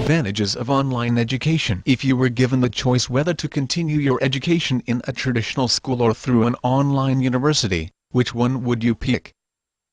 advantages of online education. If you were given the choice whether to continue your education in a traditional school or through an online university, which one would you pick?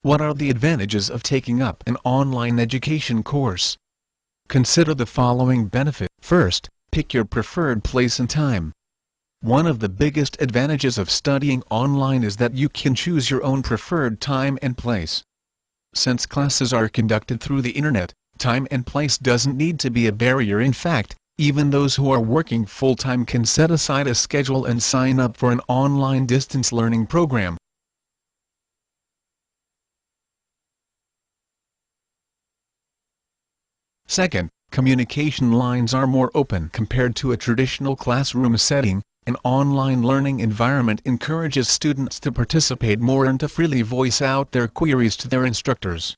What are the advantages of taking up an online education course? Consider the following benefit. First, pick your preferred place and time. One of the biggest advantages of studying online is that you can choose your own preferred time and place. Since classes are conducted through the internet, time and place doesn't need to be a barrier. In fact, even those who are working full-time can set aside a schedule and sign up for an online distance learning program. Second, communication lines are more open compared to a traditional classroom setting. An online learning environment encourages students to participate more and to freely voice out their queries to their instructors.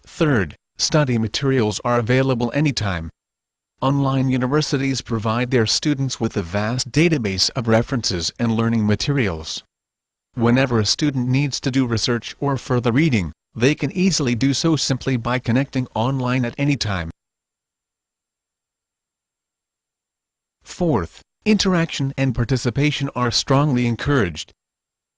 Third, study materials are available anytime. Online universities provide their students with a vast database of references and learning materials. Whenever a student needs to do research or further reading, they can easily do so simply by connecting online at any time. Fourth, interaction and participation are strongly encouraged.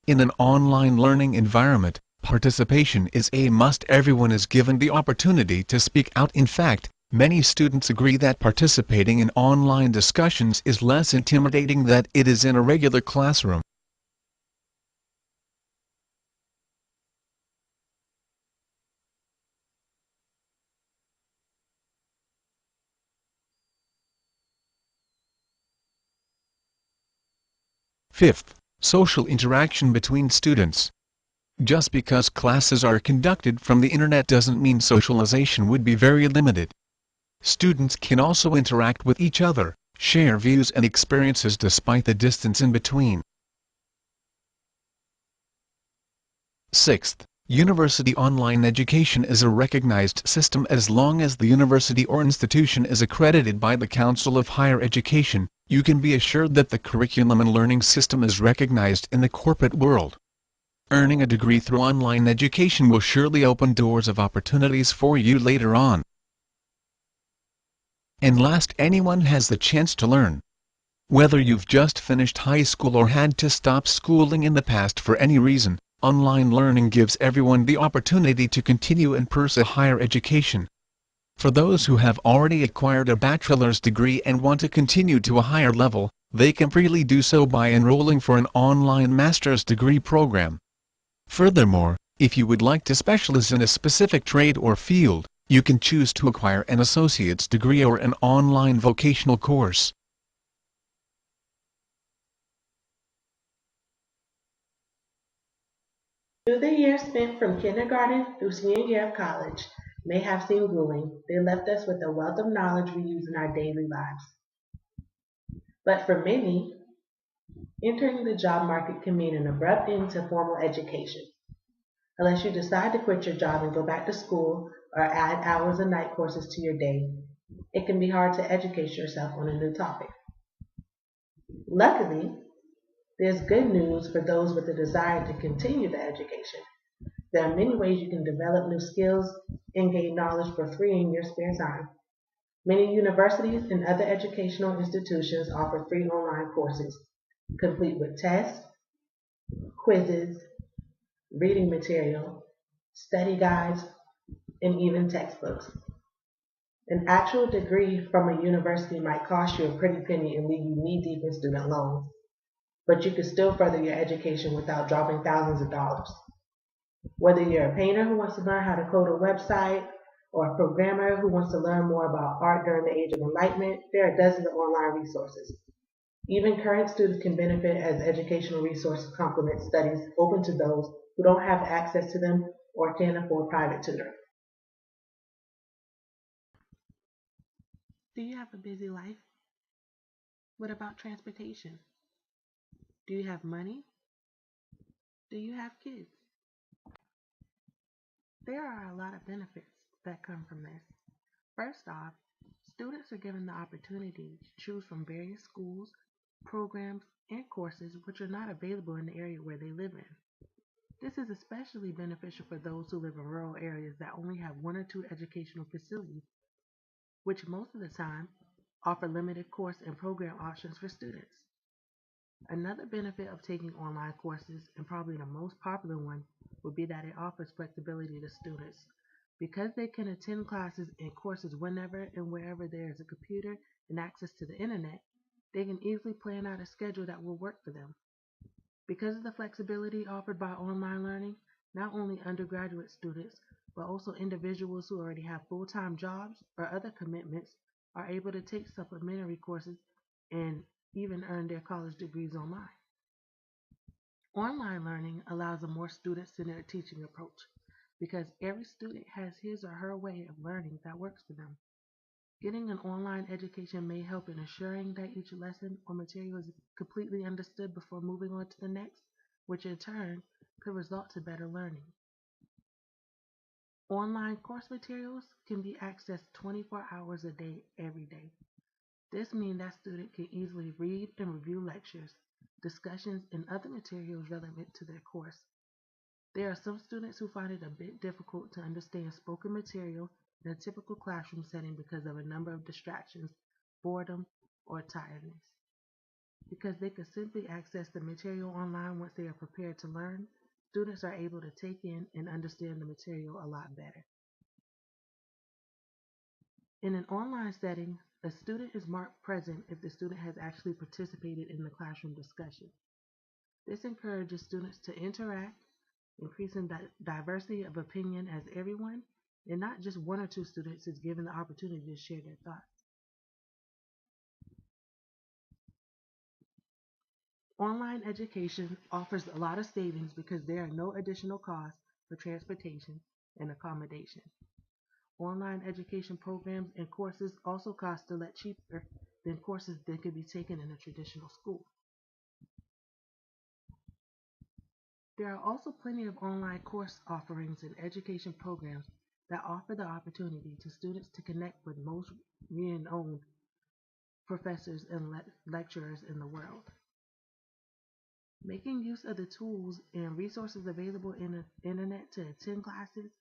In an online learning environment, participation is a must. Everyone is given the opportunity to speak out. In fact, many students agree that participating in online discussions is less intimidating than it is in a regular classroom. Fifth, social interaction between students. Just because classes are conducted from the internet doesn't mean socialization would be very limited. Students can also interact with each other, share views and experiences despite the distance in between. Sixth, university online education is a recognized system. As long as the university or institution is accredited by the Council of Higher Education, you can be assured that the curriculum and learning system is recognized in the corporate world. Earning a degree through online education will surely open doors of opportunities for you later on. And last, anyone has the chance to learn. Whether you've just finished high school or had to stop schooling in the past for any reason, online learning gives everyone the opportunity to continue and pursue higher education. For those who have already acquired a bachelor's degree and want to continue to a higher level, they can freely do so by enrolling for an online master's degree program. Furthermore, if you would like to specialize in a specific trade or field, you can choose to acquire an associate's degree or an online vocational course. Through the years spent from kindergarten through senior year of college may have seemed grueling, they left us with a wealth of knowledge we use in our daily lives. But for many, entering the job market can mean an abrupt end to formal education. Unless you decide to quit your job and go back to school or add hours and night courses to your day, it can be hard to educate yourself on a new topic. Luckily, there's good news for those with a desire to continue the education. There are many ways you can develop new skills and gain knowledge for free in your spare time. Many universities and other educational institutions offer free online courses, complete with tests, quizzes, reading material, study guides, and even textbooks. An actual degree from a university might cost you a pretty penny and leave you knee-deep in student loans, but you can still further your education without dropping thousands of dollars. Whether you're a painter who wants to learn how to code a website, or a programmer who wants to learn more about art during the Age of Enlightenment, there are dozens of online resources. Even current students can benefit as educational resources complement studies open to those who don't have access to them or can't afford private tutoring. Do you have a busy life? What about transportation? Do you have money? Do you have kids? There are a lot of benefits that come from this. First off, students are given the opportunity to choose from various schools, programs, and courses which are not available in the area where they live in. This is especially beneficial for those who live in rural areas that only have one or two educational facilities, which most of the time offer limited course and program options for students. Another benefit of taking online courses, and probably the most popular one, would be that it offers flexibility to students. Because they can attend classes and courses whenever and wherever there is a computer and access to the internet, they can easily plan out a schedule that will work for them. Because of the flexibility offered by online learning, not only undergraduate students, but also individuals who already have full-time jobs or other commitments are able to take supplementary courses and even earn their college degrees online. Online learning allows a more student-centered teaching approach because every student has his or her way of learning that works for them. Getting an online education may help in assuring that each lesson or material is completely understood before moving on to the next, which in turn could result to better learning. Online course materials can be accessed 24 hours a day, every day. This means that student can easily read and review lectures, discussions, and other materials relevant to their course. There are some students who find it a bit difficult to understand spoken material in a typical classroom setting because of a number of distractions, boredom, or tiredness. Because they can simply access the material online once they are prepared to learn, students are able to take in and understand the material a lot better. In an online setting, a student is marked present if the student has actually participated in the classroom discussion. This encourages students to interact, increasing diversity of opinion as everyone, and not just one or two students, is given the opportunity to share their thoughts. Online education offers a lot of savings because there are no additional costs for transportation and accommodation. Online education programs and courses also cost a lot cheaper than courses that could be taken in a traditional school. There are also plenty of online course offerings and education programs that offer the opportunity to students to connect with most renowned professors and lecturers in the world. Making use of the tools and resources available in the internet to attend classes,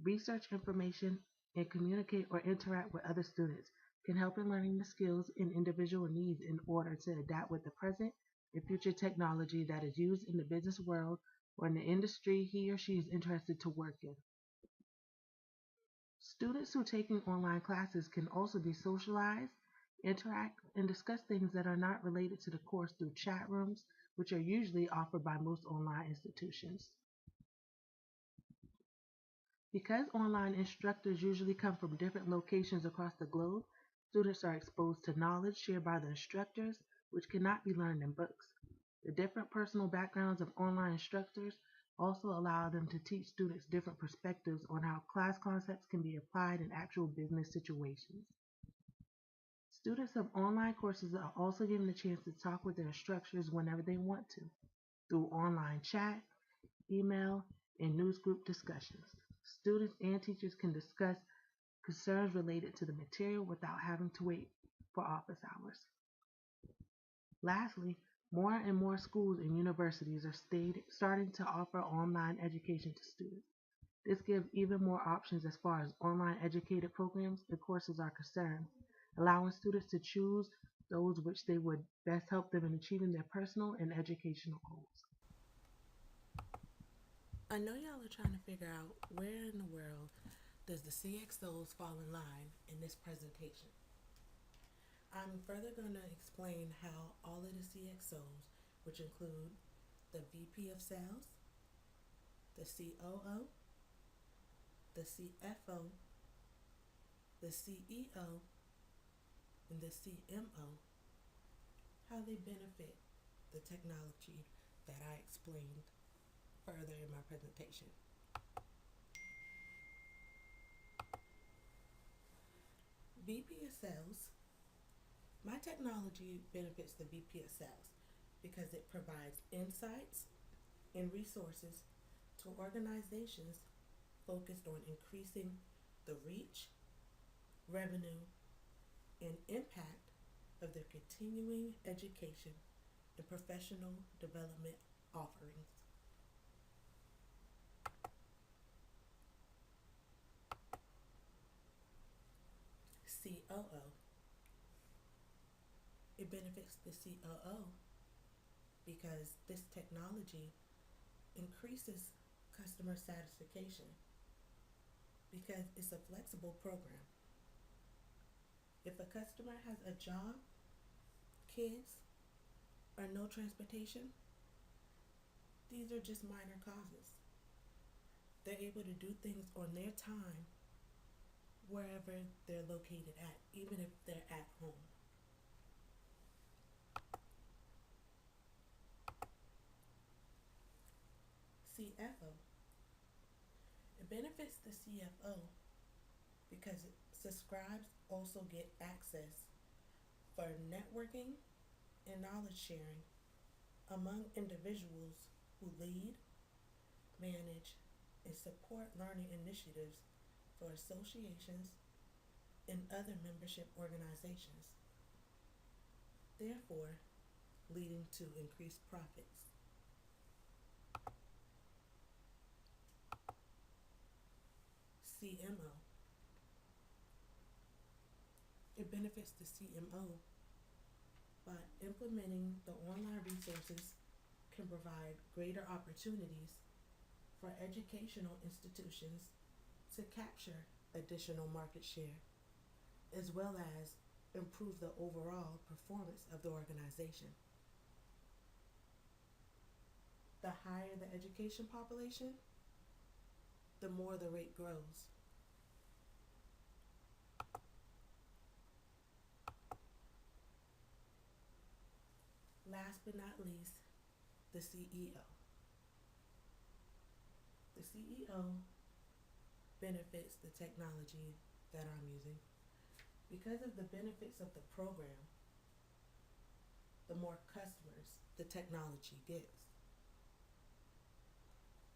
research information, and communicate or interact with other students can help in learning the skills and individual needs in order to adapt with the present and future technology that is used in the business world or in the industry he or she is interested to work in. Students who are taking online classes can also be socialized, interact, and discuss things that are not related to the course through chat rooms, which are usually offered by most online institutions. Because online instructors usually come from different locations across the globe, students are exposed to knowledge shared by the instructors, which cannot be learned in books. The different personal backgrounds of online instructors also allow them to teach students different perspectives on how class concepts can be applied in actual business situations. Students of online courses are also given the chance to talk with their instructors whenever they want to, through online chat, email, and news group discussions. Students and teachers can discuss concerns related to the material without having to wait for office hours. Lastly, more and more schools and universities are starting to offer online education to students. This gives even more options as far as online educated programs and courses are concerned, allowing students to choose those which they would best help them in achieving their personal and educational goals. I know y'all are trying to figure out where in the world does the CXOs fall in line in this presentation. I'm further going to explain how all of the CXOs, which include the VP of Sales, the COO, the CFO, the CEO, and the CMO, how they benefit the technology that I explained further in my presentation. VP of Sales. My technology benefits the VP of Sales because it provides insights and resources to organizations focused on increasing the reach, revenue, and impact of their continuing education and professional development offerings. COO. It benefits the COO because this technology increases customer satisfaction because it's a flexible program. If a customer has a job, kids, or no transportation, these are just minor causes. They're able to do things on their time wherever they're located at, even if they're at home. CFO. It benefits the CFO because subscribes also get access for networking and knowledge sharing among individuals who lead, manage, and support learning initiatives for associations and other membership organizations, therefore leading to increased profits. CMO. It benefits the CMO by implementing the online resources can provide greater opportunities for educational institutions to capture additional market share, as well as improve the overall performance of the organization. The higher the education population, the more the rate grows. Last but not least, the CEO. The CEO benefits the technology that I'm using. Because of the benefits of the program, the more customers the technology gets,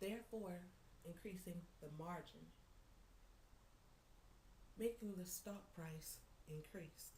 therefore increasing the margin, making the stock price increase.